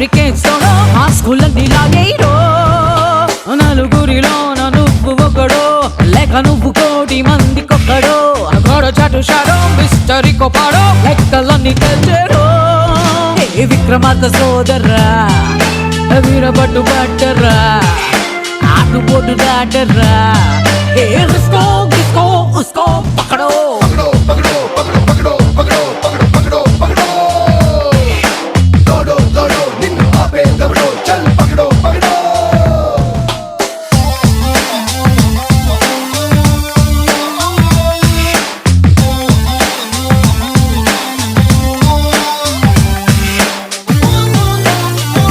ఫ్యాబ్రికేట్స్ ఆ స్కూళ్ళన్నీ లాగేరో నలుగురిలో నువ్వు ఒకడో లేక నువ్వు కోటి మందికొక్కడో గోడ చాటు షాడో మిస్టరీ కోపాడో లెక్కలన్నీ తెలిచేరో ఏ విక్రమార్క సోదర్రా వీరబట్టు బట్టర్రా ఆటుపోటు దాటర్రా ఏ రిస్కో గిస్కో ఉస్కో